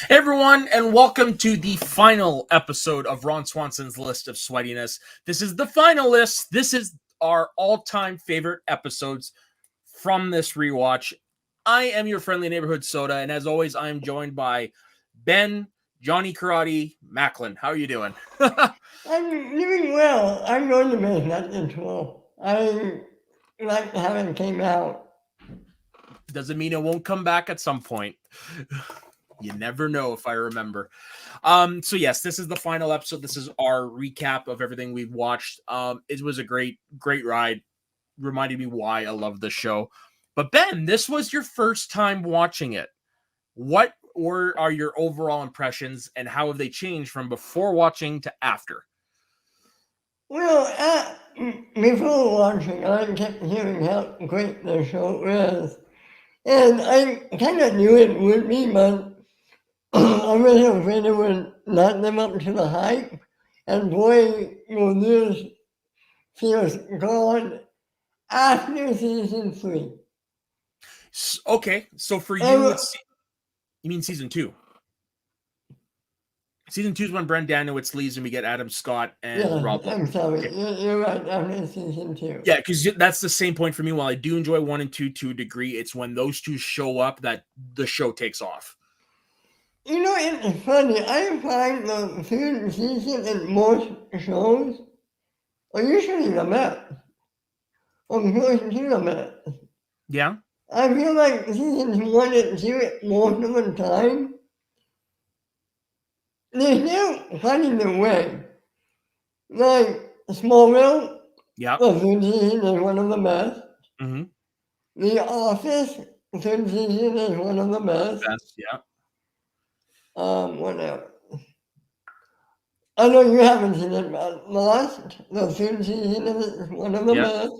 Hey everyone, and welcome to the final episode of Ron Swanson's list of Sweatiness. This is the final list. This is our all-time favorite episodes from this rewatch. I am your friendly neighborhood soda, and as always, I am joined by Ben, Johnny Karate, Macklin. How are you doing? I'm doing well. I'm going to make that intro. I like how it came out. Doesn't mean it won't come back at some point. You never know if I remember. So yes, this is the final episode. This is our recap of everything we've watched. It was a great ride. Reminded me why I love this show. But Ben, this was your first time watching it. What are your overall impressions, and how have they changed from before watching to after? Well, before watching, I kept hearing how great the show was. And I kind of knew it would be, but I was afraid it would not live up to the hype. And boy, will this feels gone after season 3. Okay, so for you, And you mean season 2? Season 2 is when Brent Danowitz leaves and we get Adam Scott and yeah, Rob. I'm sorry, you're right, after season 2. Yeah, because that's the same point for me. While I do enjoy 1 and 2 to a degree, it's when those two show up that the show takes off. You know, it's funny. I find the third season in most shows are usually the best. Or close to the best. Yeah. I feel like seasons 1 and 2 most of the time, they're still finding their way. Like Smallville, Yeah. the third season is one of the best. Mm-hmm. The Office, third season is one of the best. Yeah. What else? I know you haven't seen it, but Lost, the third season is one of the best.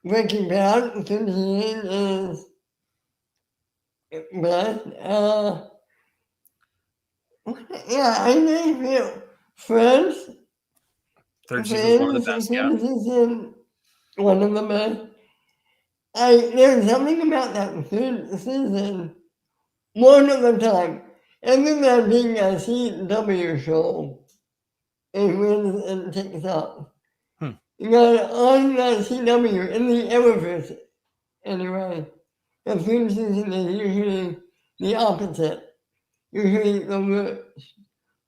Breaking Bad, the third season is best. Yeah, I think feel Friends. Third season is one of the best. Yeah. Season, one of the best. There's something about that third season, most of the time. Other than being a CW show, it wins and takes off. You got on the CW in the Eververse, anyway. The third season is usually the opposite. Usually the worst.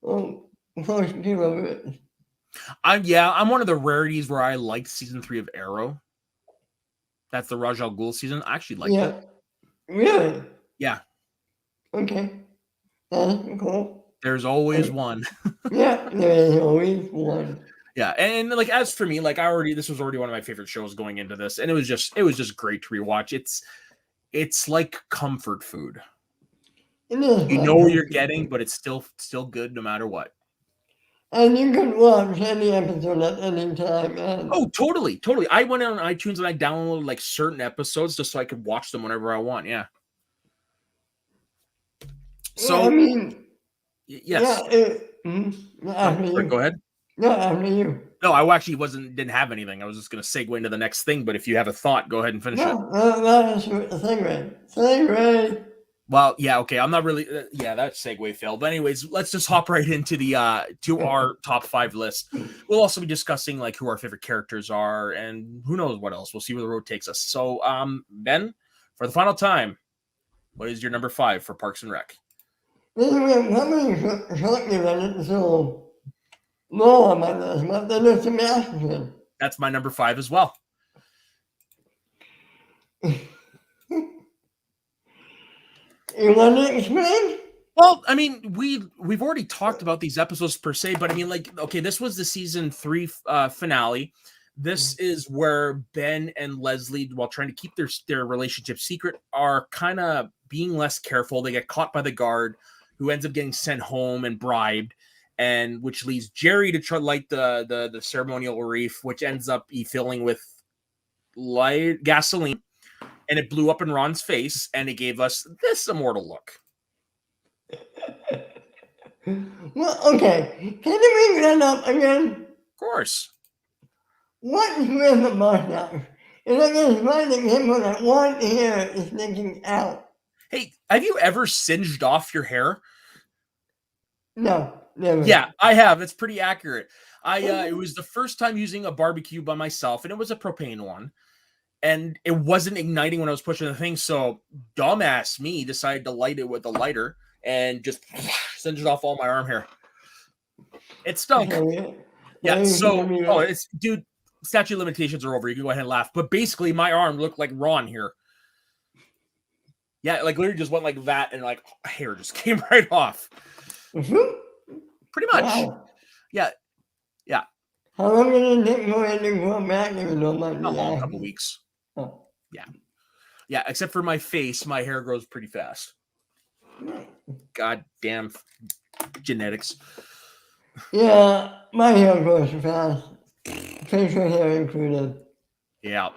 Well, close to the worst. I'm one of the rarities where I liked season 3 of Arrow. That's the Raj Al Ghul season. I actually liked it. Really? Yeah. Okay. That's cool. There's always one. Yeah, there's always one. Yeah, and like as for me, like this was already one of my favorite shows going into this, and it was just great to rewatch. It's like comfort food. You know what you're getting, but it's still good no matter what. And you can watch any episode at any time. Oh, totally. I went on iTunes and I downloaded like certain episodes just so I could watch them whenever I want. Yeah. So, I mean, yes. Yeah, go ahead. No, after you. No, I actually didn't have anything. I was just going to segue into the next thing. But if you have a thought, go ahead and finish it. That is a segue. Well, yeah, okay. I'm not really. That segue failed. But anyways, let's just hop right into the to our top 5 list. We'll also be discussing like who our favorite characters are and who knows what else. We'll see where the road takes us. So, Ben, for the final time, what is your number 5 for Parks and Rec? So low on my list, but then it's a masterpiece. That's my number 5 as well. You want to explain? Well, I mean, we've already talked about these episodes per se, but I mean, like, okay, this was the season 3 finale. This is where Ben and Leslie, while trying to keep their relationship secret, are kind of being less careful. They get caught by the guard, who ends up getting sent home and bribed, and which leaves Jerry to try to light the ceremonial reef, which ends up filling with light gasoline, and it blew up in Ron's face, and it gave us this immortal look. Well, okay. Can you bring that up again? Of course. What is with the mustache? It's like it's finding him with that one ear is sticking out. Hey, have you ever singed off your hair? No, never. Yeah, I have. It's pretty accurate. It was the first time using a barbecue by myself, and it was a propane one. And it wasn't igniting when I was pushing the thing. So dumbass me decided to light it with a lighter and just singed off all my arm hair. It stunk. Yeah. So, it's dude, statute of limitations are over. You can go ahead and laugh. But basically, my arm looked like Ron here. Yeah, like literally just went like that, and like hair just came right off. Pretty much. Wow. Yeah. How long did it take for it to grow back? A long couple weeks. Oh. Yeah, except for my face, my hair grows pretty fast. God damn genetics. Yeah, my hair grows fast. Facial hair included. Yeah.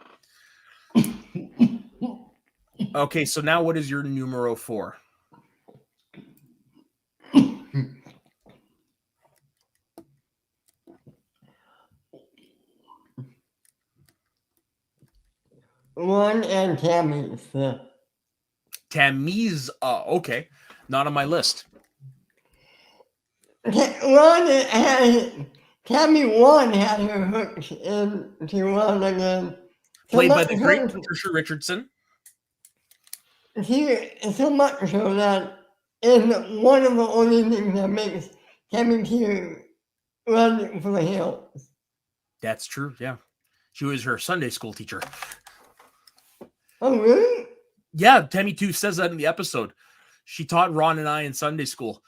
Okay, so now what is your numero 4? Ron and Tammy's. Tammy's, okay. Not on my list. Ron had Tammy 1 had her hooked into Ron again. Played by the great Patricia Richardson. So much so that is one of the only things that makes Tammy 2 run for the hills. That's true, yeah. She was her Sunday school teacher. Oh, really? Yeah, Tammy 2 says that in the episode. She taught Ron and I in Sunday school.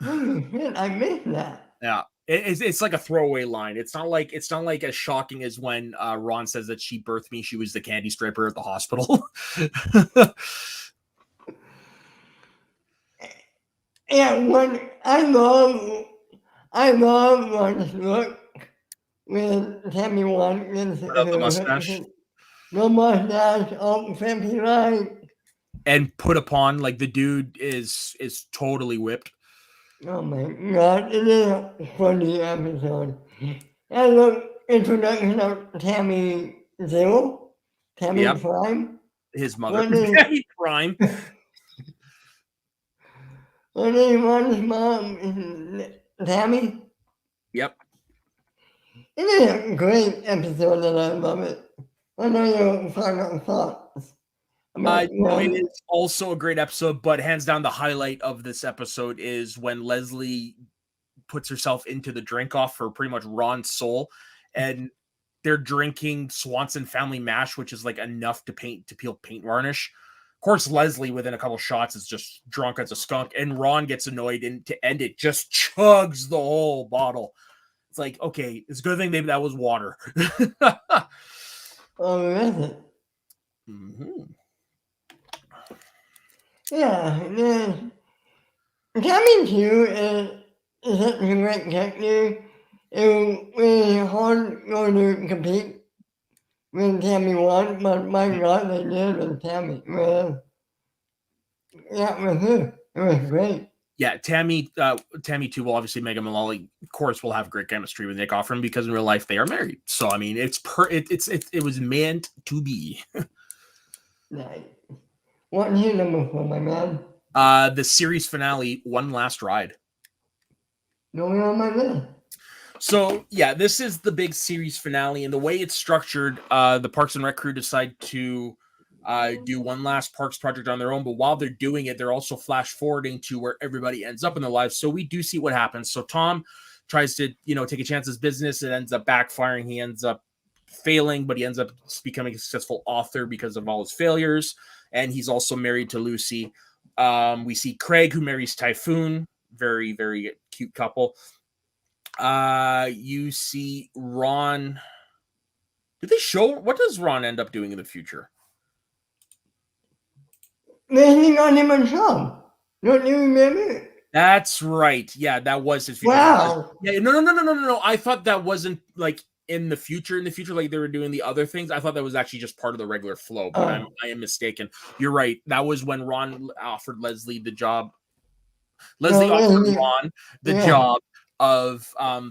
Holy shit, I missed that. Yeah. It's like a throwaway line. It's not like as shocking as when Ron says that she birthed me. She was the candy striper at the hospital. Yeah, when I love Ron's look with Tammy 1 Without the mustache. No mustache, all fancy like. And put upon, like the dude is totally whipped. Oh my god, it is a funny episode. And the introduction of Tammy Zero, Tammy Prime. His mother, Tammy Prime. What is Ron's mom? Tammy? Yep. It is a great episode and I love it. I know your final thoughts. It is also a great episode, but hands down the highlight of this episode is when Leslie puts herself into the drink off for pretty much Ron's soul, and they're drinking Swanson family mash, which is like enough to peel paint varnish. Of course, Leslie within a couple shots is just drunk as a skunk, and Ron gets annoyed, and to end it, just chugs the whole bottle. It's like, okay, it's a good thing maybe that was water. Oh, really? Mm-hmm. Yeah, Tammy 2 is such a great character. It was hard going to compete with Tammy 1, but my god, they did with Tammy. Well, yeah, with her. It was great. Yeah, Tammy 2 will obviously Megan Mullally, of course, will have great chemistry with Nick Offerman because in real life they are married. So I mean, it was meant to be. Nice. What's your number 4, my man? The series finale, One Last Ride. Going on my list. So yeah, this is the big series finale, and the way it's structured, the Parks and Rec crew decide to do one last Parks project on their own, but while they're doing it, they're also flash forwarding to where everybody ends up in their lives. So we do see what happens. So Tom tries to, take a chance at his business. It ends up backfiring. He ends up failing, but he ends up becoming a successful author because of all his failures. And he's also married to Lucy. We see Craig, who marries Typhoon. Very, very cute couple. You see Ron. Did they show what does Ron end up doing in the future? Landing on him and Sean. Don't you remember? That's right. Yeah, that was his future. Wow. Yeah, no. I thought that wasn't like in the future, like they were doing the other things. I thought that was actually just part of the regular flow, but I am mistaken. You're right. That was when Ron offered Leslie the job. Leslie offered Ron the job of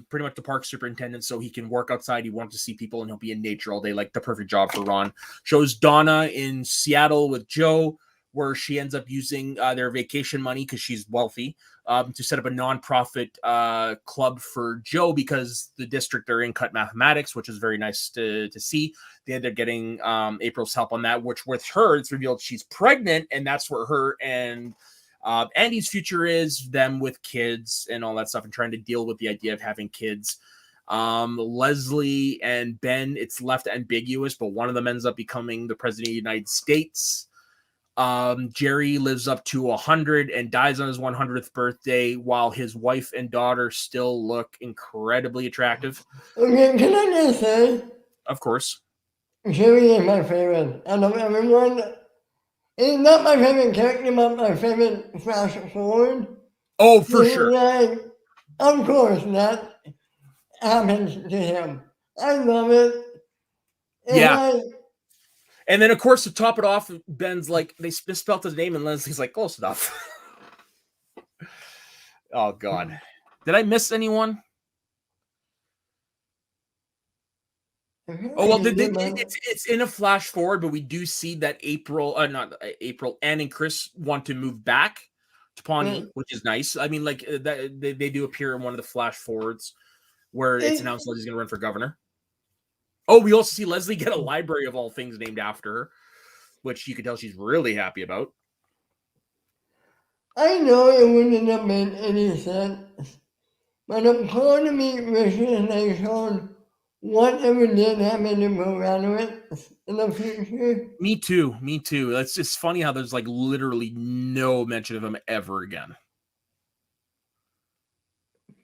pretty much the park superintendent so he can work outside. He wants to see people and he'll be in nature all day, like the perfect job for Ron. Shows Donna in Seattle with Joe, where she ends up using their vacation money because she's wealthy to set up a nonprofit club for Joe because the district they're in cut mathematics, which is very nice to see. They end up getting April's help on that, which with her, it's revealed she's pregnant, and that's where her and Andy's future is, them with kids and all that stuff, and trying to deal with the idea of having kids. Leslie and Ben, it's left ambiguous, but one of them ends up becoming the president of the United States. Jerry lives up to 100 and dies on his 100th birthday, while his wife and daughter still look incredibly attractive. Okay, can I just say? Of course. Jerry is my favorite. Out of everyone, he's not my favorite character, but my favorite flash forward. Oh, for sure. Like, of course, that happens to him. I love it. And yeah. And then, of course, to top it off, Ben's like, they misspelled his name, and Leslie's like, close enough. Oh, God. Did I miss anyone? Oh, well, it's in a flash forward, but we do see that not April, Ann and Chris want to move back to Pawnee, which is nice. I mean, like, they do appear in one of the flash forwards where it's announced Leslie's going to run for governor. Oh, we also see Leslie get a library of all things named after her, which you can tell she's really happy about. I know it wouldn't have made any sense, but a part of me wishes they showed whatever did happen to graduates in the future. Me too. It's just funny how there's like literally no mention of him ever again.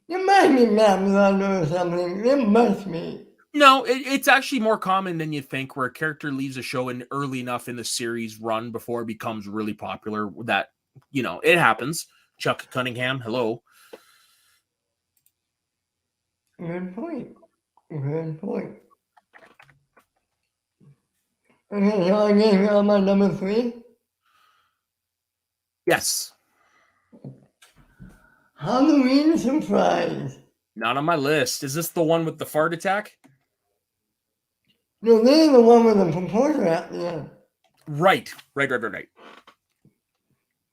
You might be Babylon or something. It must be. No, it's actually more common than you think, where a character leaves a show in early enough in the series run before it becomes really popular that, it happens. Chuck Cunningham, hello. Good point. Okay, so I gave you my number 3? Yes. Halloween surprise. Not on my list. Is this the one with the fart attack? No, this is the one with the proposal at the end. Right. Because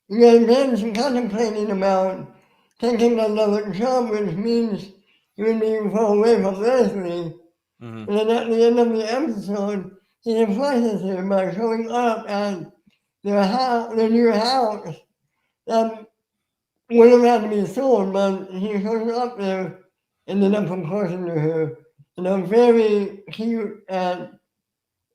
Ben's contemplating about taking another job, which means he would be far away from Leslie. Mm-hmm. And then at the end of the episode, he surprises her by showing up at their new house that would have had to be sold, but he shows up there and ended up proposing to her in a very cute and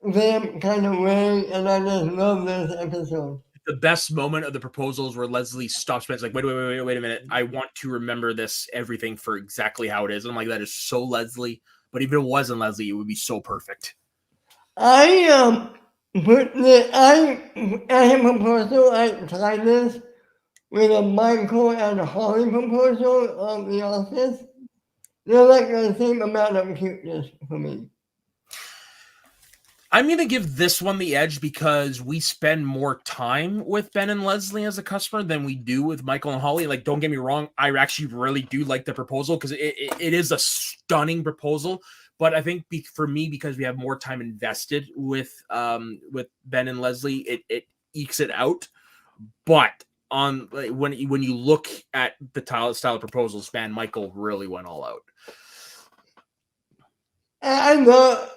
vamp kind of way, and I just love this episode. The best moment of the proposals where Leslie stops and is like, wait a minute. I want to remember everything for exactly how it is. And I'm like, that is so Leslie. But if it wasn't Leslie, it would be so perfect. I have proposal, I tried this with a Michael and Holly proposal of The Office. They're like the same amount of cuteness for me. I'm going to give this one the edge because we spend more time with Ben and Leslie as a customer than we do with Michael and Holly. Like, don't get me wrong, I actually really do like the proposal because it is a stunning proposal. But I think for me, because we have more time invested with Ben and Leslie, it ekes it out. But when you look at the style of proposals, man, Michael really went all out. I love,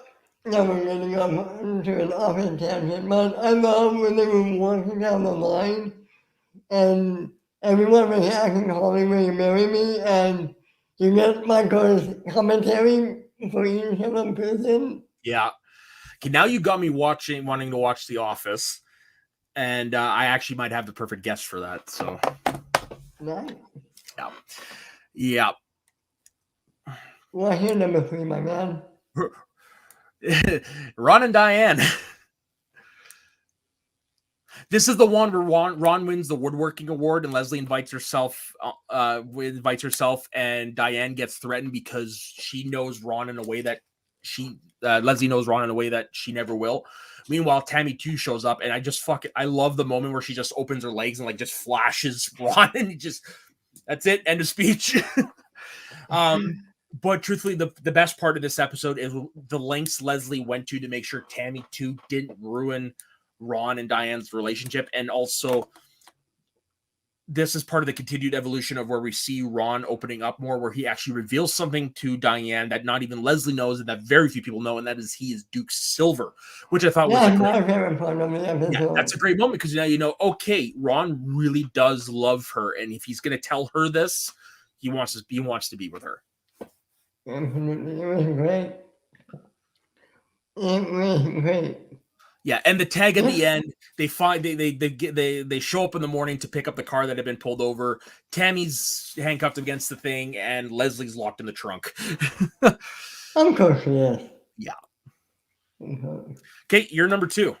never getting up into an office tangent, but I love when they were walking down the line and everyone was asking Holly, will you marry me? And you get Michael's commentary for each of them person. Yeah. Okay, now you got me wanting to watch The Office, and I actually might have the perfect guest for that. So, nice. Yeah. Well, here's number 3, my man. Ron and Diane. This is the one where Ron wins the woodworking award, and Leslie invites herself, and Diane gets threatened because she knows Ron in a way that Leslie knows Ron in a way that she never will. Meanwhile, Tammy 2 shows up, and I love the moment where she just opens her legs and like just flashes Ron, and that's it, end of speech. But truthfully, the best part of this episode is the lengths Leslie went to make sure Tammy 2 didn't ruin Ron and Diane's relationship, and also this is part of the continued evolution of where we see Ron opening up more, where he actually reveals something to Diane that not even Leslie knows and that very few people know, and that is he is Duke Silver, which I thought was a my favorite part of the episode. Yeah, that's a great moment because now you know, okay, Ron really does love her, and if he's going to tell her this, he wants to be with her. Absolutely, it was great. It was great. Yeah, and the tag at the end, they show up in the morning to pick up the car that had been pulled over. Tammy's handcuffed against the thing, and Leslie's locked in the trunk. Of course, yes. Yeah. Okay, you're number 2.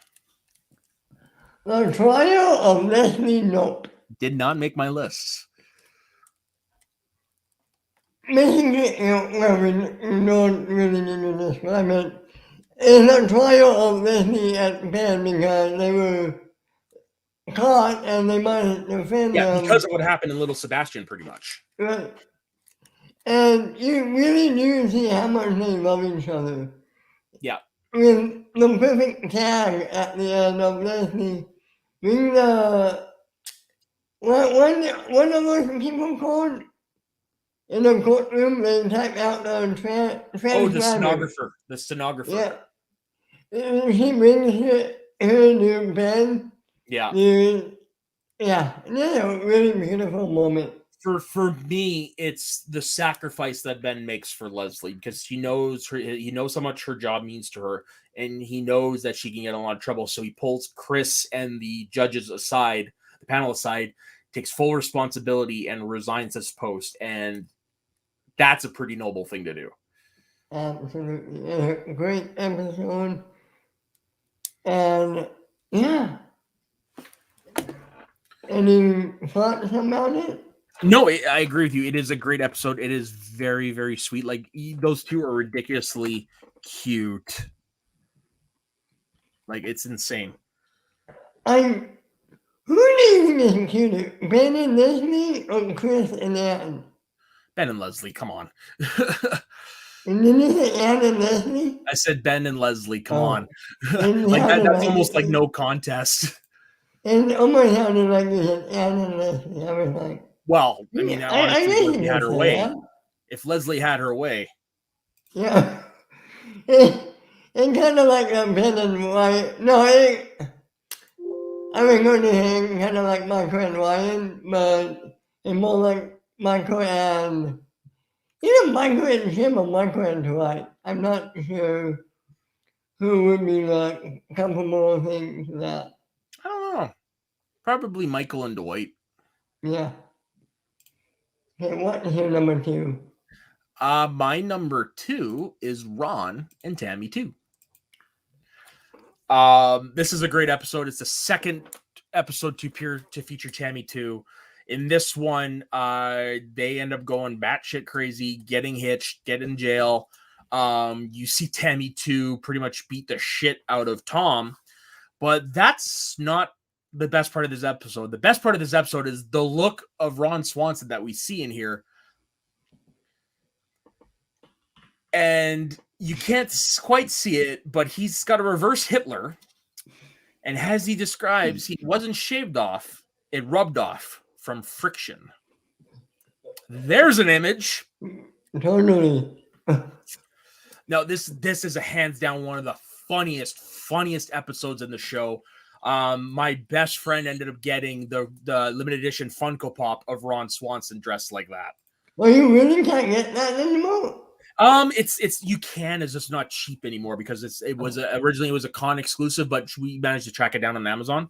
The Trial of Leslie Knope. Did not make my list. Basically, we don't really need to describe it. It's a trial of Leslie and Ben because they were caught and they must defend them. Yeah, because of what happened in Little Sebastian, pretty much. Right. And you really do see how much they love each other. Yeah. With the perfect tag at the end of Leslie being what are those people called? In the courtroom, they type out the the stenographer. Yeah. He brings her to Ben. Yeah. Yeah, a really beautiful moment. For me, it's the sacrifice that Ben makes for Leslie because he knows how much her job means to her, and he knows that she can get in a lot of trouble. So he pulls Chris and the judges aside, the panel aside, takes full responsibility and resigns his post, and that's a pretty noble thing to do. Absolutely, a great episode, and yeah. Any thoughts about it? No, I agree with you. It is a great episode. It is very, very sweet. Like, those two are ridiculously cute. Like, it's insane. Who do you think is cuter, Ben and Leslie or Chris and Anne? Ben and Leslie, come on. And then you say Anne and Leslie? I said Ben and Leslie, come on. Like that's almost like no contest. And almost sounded like you said Anne and Leslie. I was like, well, I mean, honestly, Leslie had her way. That. If Leslie had her way. Yeah. It's kind of like a Ben and Wyatt. No, I was going to say kind of like Michael and Ryan, but it's more like Michael and either Michael and Jim or Michael and Dwight. I'm not sure who would be like comparable things to that. I don't know. Probably Michael and Dwight. Yeah. Okay, what is your number 2? My number 2 is Ron and Tammy 2. This is a great episode. It's the second episode to feature Tammy 2. In this one, they end up going batshit crazy, getting hitched, get in jail. You see Tammy 2 pretty much beat the shit out of Tom, but that's not the best part of this episode. The best part of this episode is the look of Ron Swanson that we see in here. And you can't quite see it, but he's got a reverse Hitler. And as he describes, he wasn't shaved off, it rubbed off from friction. There's an image. Totally. Now, this is a hands down one of the funniest episodes in the show. My best friend ended up getting the limited edition Funko Pop of Ron Swanson dressed like that. Well, you really can't get that anymore. It's you can, it's just not cheap anymore because originally it was a con exclusive, but we managed to track it down on Amazon.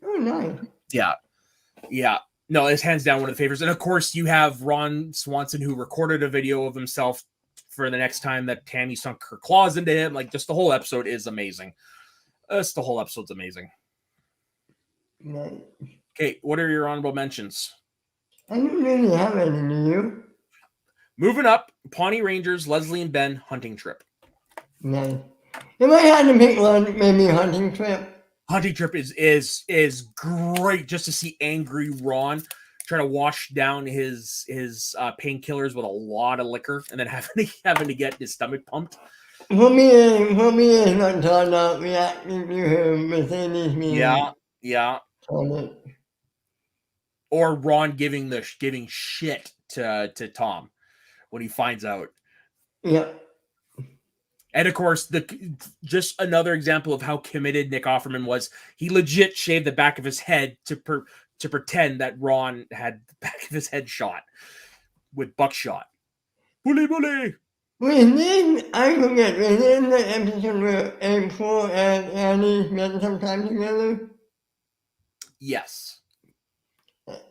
Oh, nice. Yeah. No, it's hands down one of the favorites. And of course, you have Ron Swanson who recorded a video of himself for the next time that Tammy sunk her claws into him. Like, just the whole episode is amazing. The whole episode's amazing. Nice. Okay, what are your honorable mentions? I don't really have any, do you? Moving up, Pawnee Rangers, Leslie and Ben, hunting trip. Nice. If I had to pick one, maybe hunting trip. Hunting trip is great just to see angry Ron trying to wash down his painkillers with a lot of liquor and then having to get his stomach pumped. For me, it's not Tana reacting to her Mercedes being Yeah. Tana. Or Ron giving shit to Tom when he finds out. Yeah. And of course, just another example of how committed Nick Offerman was. He legit shaved the back of his head to pretend that Ron had the back of his head shot with buckshot. Bully, bully. Within, I forget, within the episode where April and Annie spent some time together. Yes.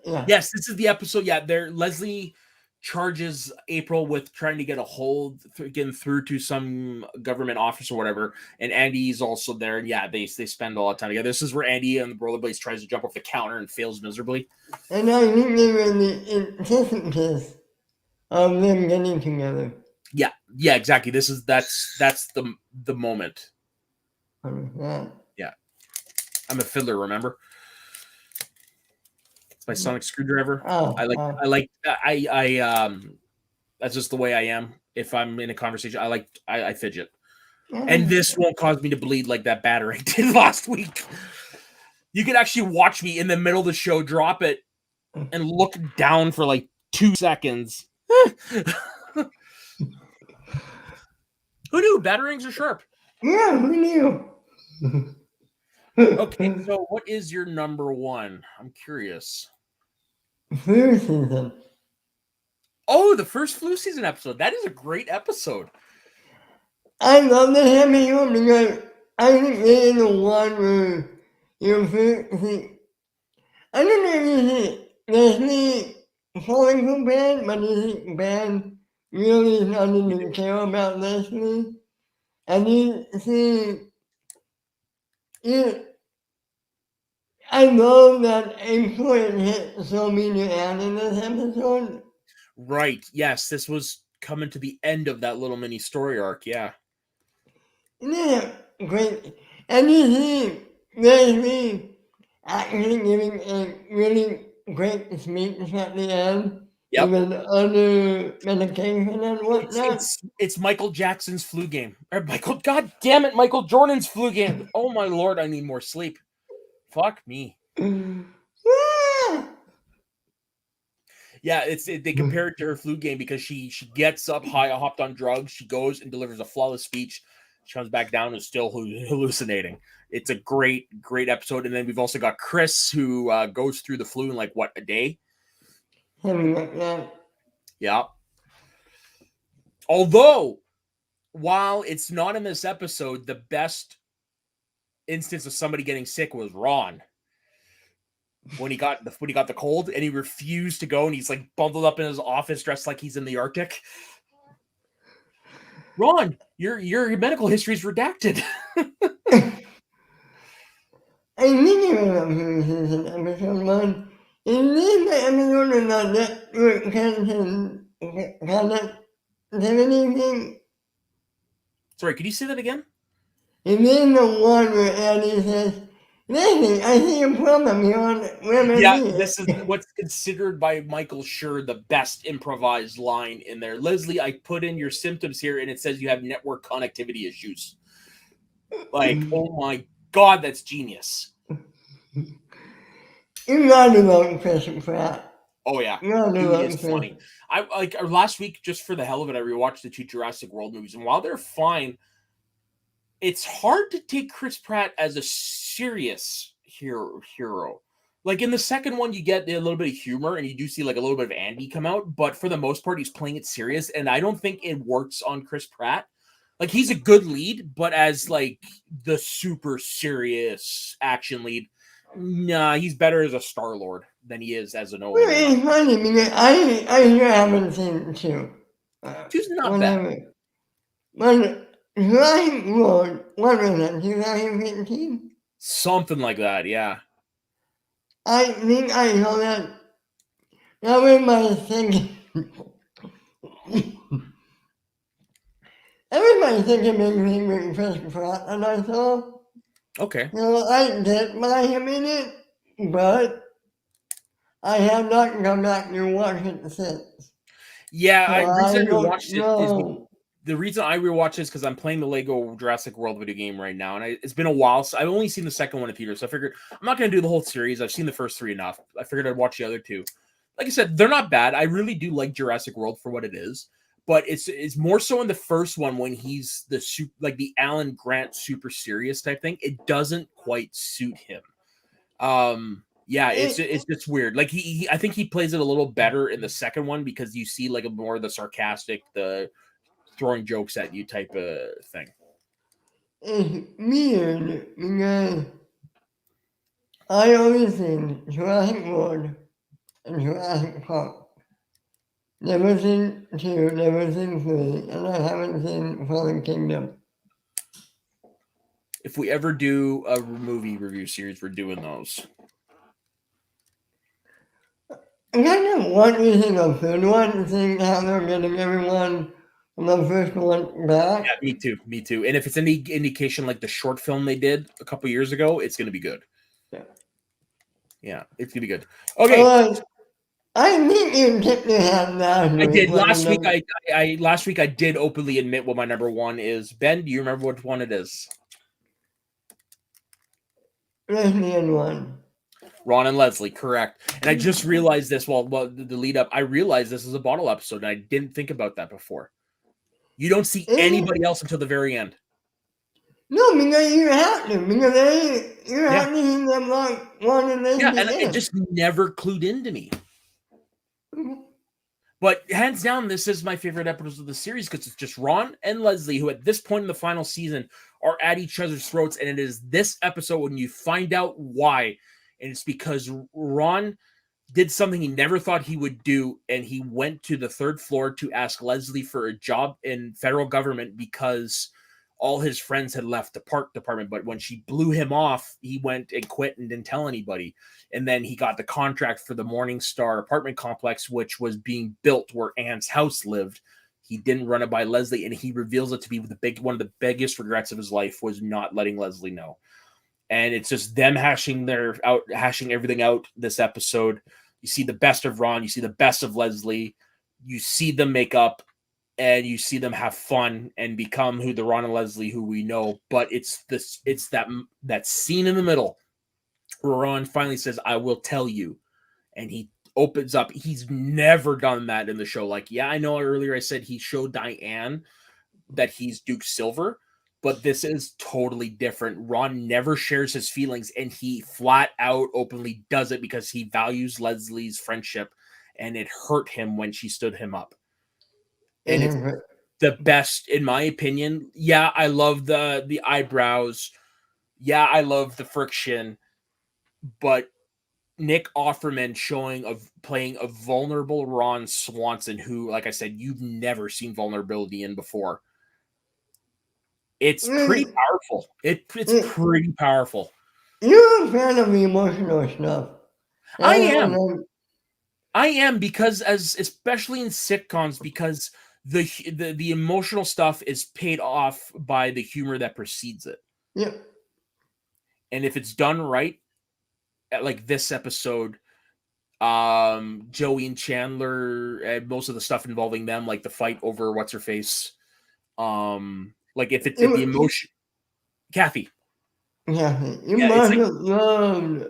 Yeah. Yes, this is the episode. Yeah, there. Leslie charges April with trying to get a hold, getting through to some government office or whatever, and Andy's also there. And yeah, they spend a lot of time together. This is where Andy and the rollerblades tries to jump off the counter and fails miserably. And I think they were the antithesis of them getting together. Yeah, exactly. That's the moment. Yeah, I'm a fiddler. Remember, it's my sonic screwdriver. I that's just the way I am. If I'm in a conversation, I fidget. And this won't cause me to bleed like that battering did last week. You could actually watch me in the middle of the show, drop it, and look down for like 2 seconds. Who knew batterings are sharp? Yeah, who knew? Okay, so what is your number one? I'm curious. Flu season. Oh, the first flu season episode. That is a great episode. I love the happy one because I think they are the one where you see, I don't know if you see Leslie falling from Ben, but you think Ben really started to care about Leslie. And you see, I love that April hit so many out in this episode. Right. Yes, this was coming to the end of that little mini story arc. Yeah. Yeah, great. And you see Leslie actually giving a really great speech at the end. Yep. Even under medication and whatnot. It's Michael Jackson's flu game. Or God damn it, Michael Jordan's flu game. Oh my lord, I need more sleep. Fuck me. Yeah, they compare it to her flu game because she gets up high, hopped on drugs, she goes and delivers a flawless speech. She comes back down and is still hallucinating. It's a great episode. And then we've also got Chris who goes through the flu in like what, a day? Yeah. Although, while it's not in this episode, the best instance of somebody getting sick was Ron. When he got the cold and he refused to go and he's like bundled up in his office dressed like he's in the Arctic. Ron, your medical history is redacted. I think I remember this is an episode 1. Is this the episode of the network connectivity thing? Sorry, could you say that again? Is this the one where Annie says, Leslie, I see a problem here on Remedy? Yeah, this is what's considered by Michael Schur the best improvised line in there. Leslie, I put in your symptoms here and it says you have network connectivity issues. Like, oh my God, that's genius. You're not about Chris Pratt. Oh yeah, he is funny. I like last week, just for the hell of it, I rewatched the 2 Jurassic World movies, and while they're fine, it's hard to take Chris Pratt as a serious hero. Like in the second one, you get a little bit of humor, and you do see like a little bit of Andy come out, but for the most part, he's playing it serious, and I don't think it works on Chris Pratt. Like he's a good lead, but as like the super serious action lead, nah, he's better as a Star-Lord than he is as an old. It's funny because I haven't seen 2. 2's not bad. But Jurassic World, what was that, 2015? Something like that, yeah. I think I saw that. That was my second. That was my second big thing with Chris Pratt, and I saw. Okay. So I did buy him in it, but I have not come back to watch it since. Yeah, So I recently don't watched it. know. the reason I rewatch is because I'm playing the Lego Jurassic World video game right now, and it's been a while. So I've only seen the second one in theaters, so I figured I'm not going to do the whole series. I've seen the first 3 enough. I figured I'd watch the other 2. Like I said, they're not bad. I really do like Jurassic World for what it is, but it's more so in the first one when he's the Alan Grant super serious type thing. It doesn't quite suit him. Yeah, it's just weird. Like he I think he plays it a little better in the second one because you see like a more of the sarcastic, the throwing jokes at you type of thing. It's weird because I always seen Jurassic World and Jurassic Park. Never seen 2, never seen 3, and I haven't seen Fallen Kingdom. If we ever do a movie review series, we're doing those. I kind of want to see the third one, seeing how they're getting everyone from the first one back. Yeah, me too. And if it's any indication like the short film they did a couple years ago, it's going to be good. Yeah, it's going to be good. Okay. I think you tipped your hand last week. I did last week. Last week I did openly admit what my number 1 is. Ben, do you remember which one it is? Leslie and one. Ron and Leslie, correct. And I just realized this while the lead up. I realized this is a bottle episode, and I didn't think about that before. You don't see anybody else until the very end. No, because you have to. Because you have to see them like one and then and it just never clued into me. But hands down, this is my favorite episode of the series because it's just Ron and Leslie, who at this point in the final season are at each other's throats. And it is this episode when you find out why. And it's because Ron did something he never thought he would do. And he went to the 3rd floor to ask Leslie for a job in federal government because all his friends had left the park department. But when she blew him off, he went and quit and didn't tell anybody. And then he got the contract for the Morningstar apartment complex, which was being built where Anne's house lived. He didn't run it by Leslie, and he reveals it to be one of the biggest regrets of his life was not letting Leslie know. And it's just them hashing everything out this episode. You see the best of Ron, you see the best of Leslie, you see them make up, and you see them have fun and become who the Ron and Leslie who we know. But it's that scene in the middle where Ron finally says, "I will tell you," and he opens up. He's never done that in the show. Like, yeah, I know earlier I said he showed Diane that he's Duke Silver, but this is totally different. Ron never shares his feelings, and he flat out openly does it because he values Leslie's friendship, and it hurt him when she stood him up. And it's the best, in my opinion. Yeah, I love the eyebrows. Yeah, I love the friction. But Nick Offerman playing a vulnerable Ron Swanson, who, like I said, you've never seen vulnerability in before. It's pretty powerful. It's pretty powerful. You're a fan of the emotional stuff. I am because especially in sitcoms, because the emotional stuff is paid off by the humor that precedes it. Yeah. And if it's done right, like this episode, Joey and Chandler, and most of the stuff involving them, like the fight over what's her face, like if the emotion, Kathy. Yeah, you must have loved.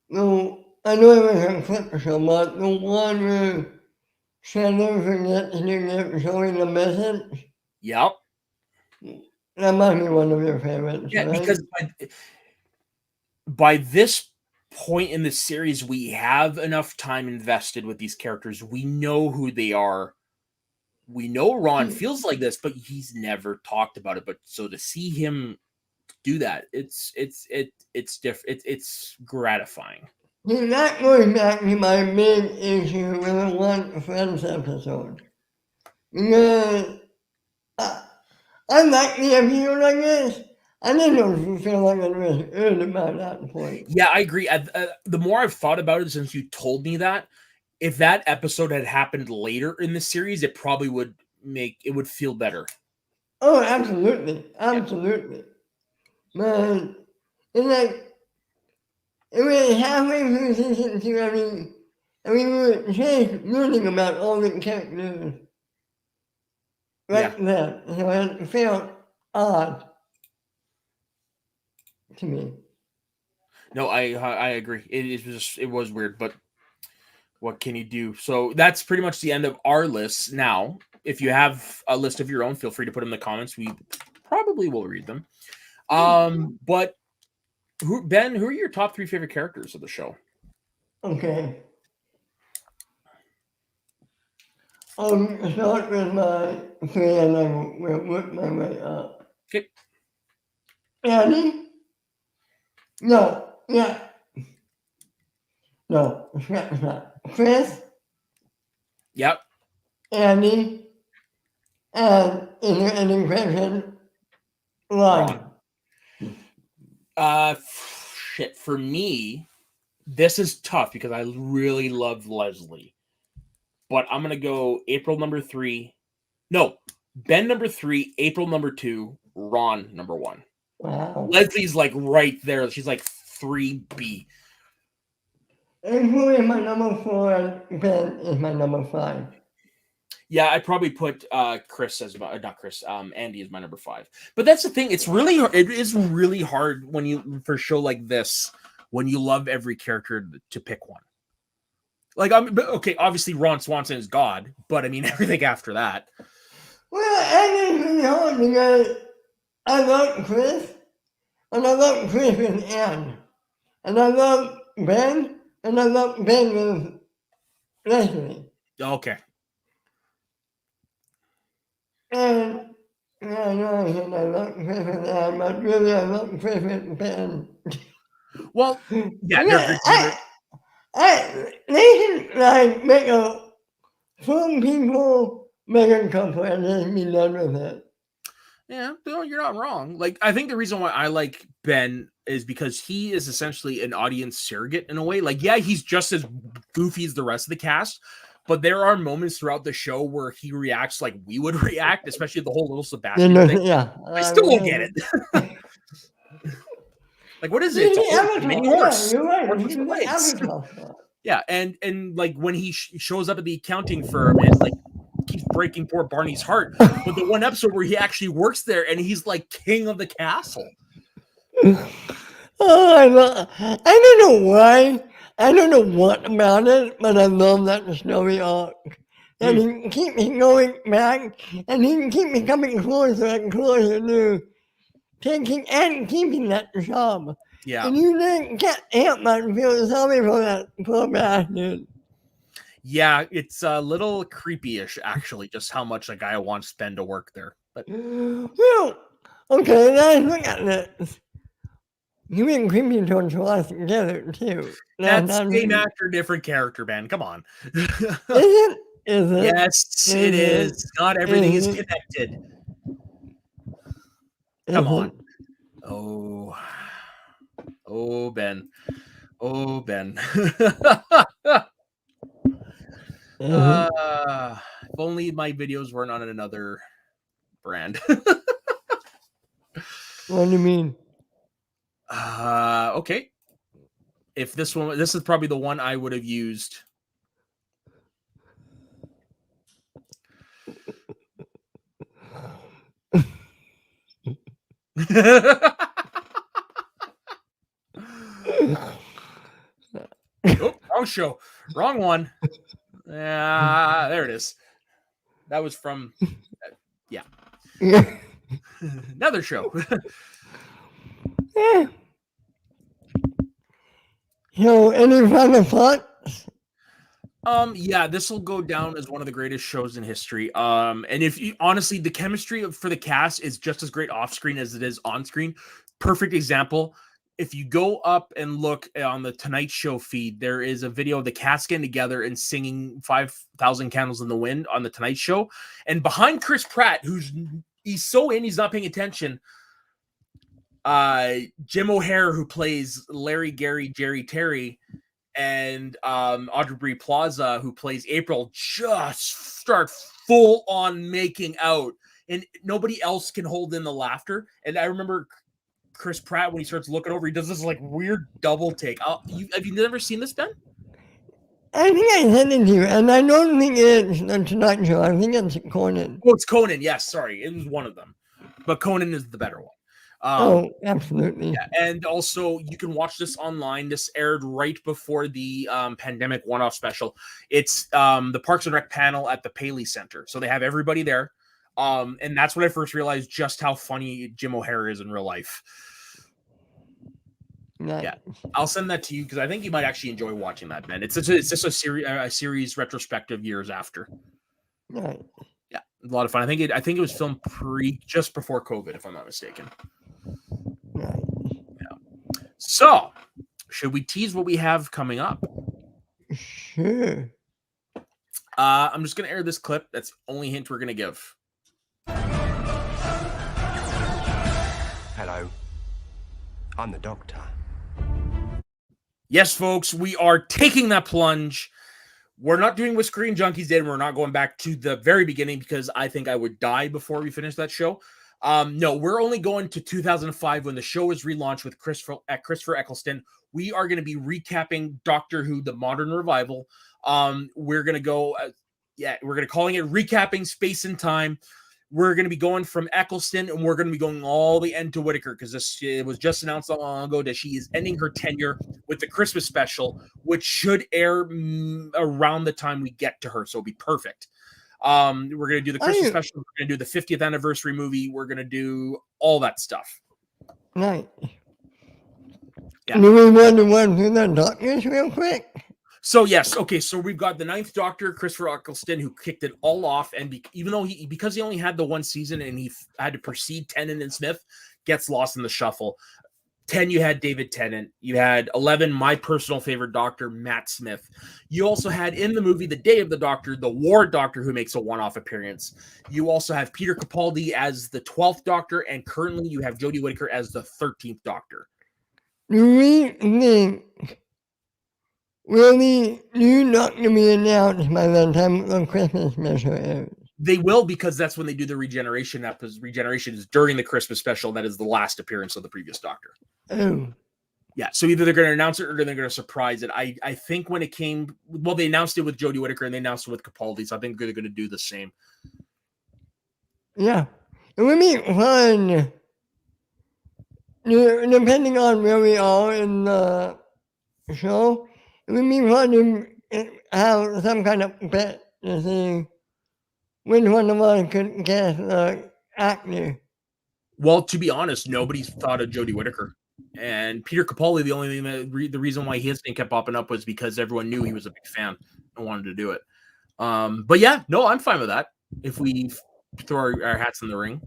No, I know it was a clip so much. The one where Chandler forgets to give Joey the message. Yep. That might be one of your favorites. Yeah, right? because by this point in the series, we have enough time invested with these characters. We know who they are. We know Ron feels like this, but he's never talked about it. But so to see him do that, it's different. It's gratifying. That goes back to my big issue with the One Friends episode. Because I like the episode like this. I didn't know if you feel like it was earned about that point. Yeah, I agree. The more I've thought about it since you told me that, if that episode had happened later in the series, it probably would feel better. Oh, absolutely. Absolutely. Man, it's like, it was halfway through season 2, I mean, we were just learning about all the characters. right then. So it felt odd to me. No, I agree. It was weird, but what can you do? So that's pretty much the end of our list. Now, if you have a list of your own, feel free to put them in the comments. We probably will read them. But Ben, who are your top 3 favorite characters of the show? Okay. Start with my 3 and I will work my way up. Okay. Annie? No, yeah. No, scratch that. Chris, Yep. Annie, and is there any question? Ron. Shit. For me, this is tough because I really love Leslie. But I'm gonna go April number 3. No, Ben number 3, April number 2, Ron number 1. Wow. Leslie's like right there. She's like 3B. April is my number 4, Ben is my number 5. Yeah, I'd probably put Chris as my not Chris, Andy as my number 5. But that's the thing; it is really hard when you for a show like this when you love every character to pick one. Like okay, obviously Ron Swanson is God, but I mean everything after that. Well, Annie's really hard because I love Chris, and I love Chris with Anne, and I love Ben, and I love Ben with Leslie. Okay. And yeah, no, I said I love Chris with Anne, but really I love Chris with Ben. Well, yeah, they should like make a full people make a couple and then be done with it. Yeah, no, you're not wrong. Like, I think the reason why I like Ben is because he is essentially an audience surrogate in a way. Like, yeah, he's just as goofy as the rest of the cast, but there are moments throughout the show where he reacts like we would react, especially the whole little Sebastian thing. Yeah, I still won't get it. Like, what is it? It's a mini horse. You're right. Yeah, and like when he shows up at the accounting firm and like keeps breaking poor Barney's heart, but the one episode where he actually works there and he's like king of the castle. Oh, I don't know why. I don't know what about it, but I love that story arc. And he can keep me going back, and he can keep me coming closer and closer to taking and keeping that job. Yeah. And you can't help but feel sorry for that poor bastard. Yeah, it's a little creepy-ish, actually, just how much a guy wants Ben to work there. But well, okay, let's look at this. You and Creepy towards us together too. That's same actor, different character, Ben. Come on. Is it? Is it? Yes, it is. Not everything is connected. Come on. Oh, Ben. Oh, Ben. If only my videos weren't on another brand. What do you mean? Okay. If this is probably the one I would have used. Oh, wrong show. Wrong one. There it is. That was from yeah. Another show. So, any final thoughts? Yeah, this will go down as one of the greatest shows in history. And if you honestly, the chemistry for the cast is just as great off screen as it is on screen. Perfect example. If you go up and look on the Tonight Show feed, there is a video of the cast getting together and singing 5,000 Candles in the Wind on the Tonight Show. And behind Chris Pratt, he's so in, he's not paying attention. Jim O'Hare, who plays Larry, Gary, Jerry, Terry, and Audrey Plaza, who plays April, just start full on making out. And nobody else can hold in the laughter. And I remember Chris Pratt, when he starts looking over, he does this like weird double take. Have you never seen this, Ben? I think I sent it to you, and I don't think it's the Tonight Show. I think it's Conan. Oh, it's Conan. Yes, sorry, it was one of them, but Conan is the better one. Absolutely. Yeah, and also you can watch this online. This aired right before the pandemic one-off special. It's the Parks and Rec panel at the Paley Center, so they have everybody there. And that's when I first realized just how funny Jim O'Hare is in real life. Nice. Yeah, I'll send that to you because I think you might actually enjoy watching that, Ben. It's just a series retrospective years after. Nice. Yeah, a lot of fun. I think it was filmed just before COVID, if I'm not mistaken. Nice. Yeah. So, should we tease what we have coming up? Sure. I'm just gonna air this clip. That's the only hint we're gonna give. Hello. I'm the doctor. Yes, folks, we are taking that plunge. We're not doing what Screen Junkies did. We're not going back to the very beginning because I think I would die before we finish that show. No, we're only going to 2005 when the show was relaunched with Christopher Eccleston. We are going to be recapping Doctor Who, the modern revival. We're going to go, we're going to calling it Recapping Space and Time. We're going to be going from Eccleston, and we're going to be going all the end to Whittaker because it was just announced not long ago that she is ending her tenure with the Christmas special, which should air around the time we get to her, so it'll be perfect. We're going to do the Christmas special. We're going to do the 50th anniversary movie. We're going to do all that stuff. Nice. Yeah. Do we want to run through the doctors real quick? So yes, okay. So we've got the 9th Doctor, Christopher Eccleston, who kicked it all off, and even though because he only had the one season and he had to precede Tennant and Smith, gets lost in the shuffle. 10, you had David Tennant. You had 11, my personal favorite Doctor, Matt Smith. You also had in the movie The Day of the Doctor, the War Doctor, who makes a one-off appearance. You also have Peter Capaldi as the 12th Doctor, and currently you have Jodie Whittaker as the 13th Doctor. Do we think will the new Doctor be announced by the time the Christmas special airs? They will, because that's when they do the regeneration. Regeneration is during the Christmas special. That is the last appearance of the previous Doctor. Oh. Yeah, so either they're going to announce it or they're going to surprise it. I think when it came, well, they announced it with Jodie Whittaker and they announced it with Capaldi, so I think they're going to do the same. Yeah. It would be fun, depending on where we are in the show, it would be fun to have some kind of bet to see which one of us could guess the actor. Well, to be honest, nobody's thought of Jodie Whittaker. And Peter Capaldi, the only thing the reason why his name kept popping up was because everyone knew he was a big fan and wanted to do it. But yeah, no, I'm fine with that. If we throw our hats in the ring.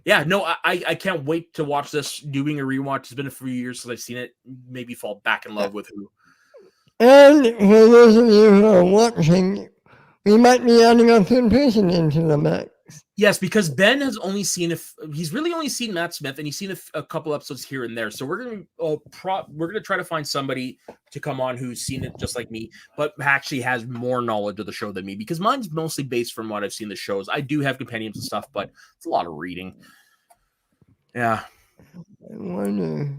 Yeah, no, I can't wait to watch this. Doing a rewatch. It's been a few years since I've seen it. Maybe fall back in love with Who. And for those of you who are watching, we might be adding a third person into the mix. Yes, because Ben has only seen he's really only seen Matt Smith, and he's seen a couple episodes here and there. So we're gonna try to find somebody to come on who's seen it just like me, but actually has more knowledge of the show than me. Because mine's mostly based from what I've seen the shows. I do have compendiums and stuff, but it's a lot of reading. Yeah. I wonder.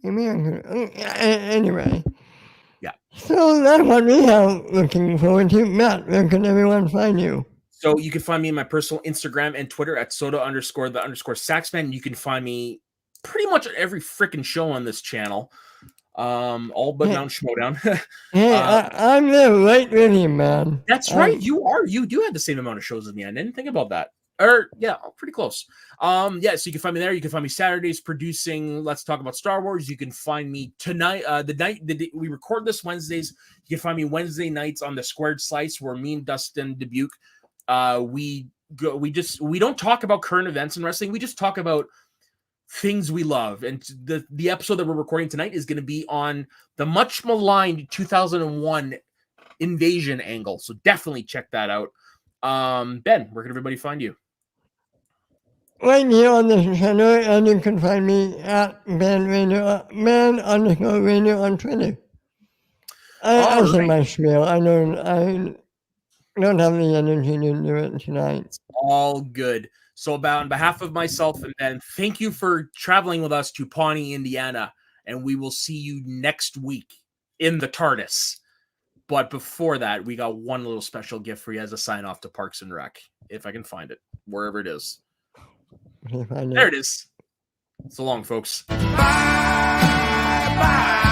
Anyway. Yeah. So that's what we have looking forward to. Matt, where can everyone find you? So you can find me in my personal Instagram and Twitter at soda_the_saxman. You can find me pretty much at every freaking show on this channel. All but Mount Schmodown. Hey, I'm there right with you, man. That's right. You do have the same amount of shows as me. I didn't think about that. Or yeah, pretty close. Yeah, so you can find me there. You can find me Saturdays producing Let's Talk About Star Wars. You can find me tonight, the day we record this Wednesdays. You can find me Wednesday nights on the Squared Slice, where me and Dustin Dubuque, we don't talk about current events in wrestling. We just talk about things we love. And the episode that we're recording tonight is going to be on the much maligned 2001 Invasion angle. So definitely check that out. Ben, where can everybody find you? Right here on the channel, and you can find me at man_radio on Twitter. I say my spiel. I don't have the energy to do it tonight. It's all good. So on behalf of myself and Ben, thank you for traveling with us to Pawnee, Indiana, and we will see you next week. in the TARDIS. But before that, we got one little special gift for you as a sign off to Parks and Rec, if I can find it, wherever it is. There it is. So long, folks. Bye, bye.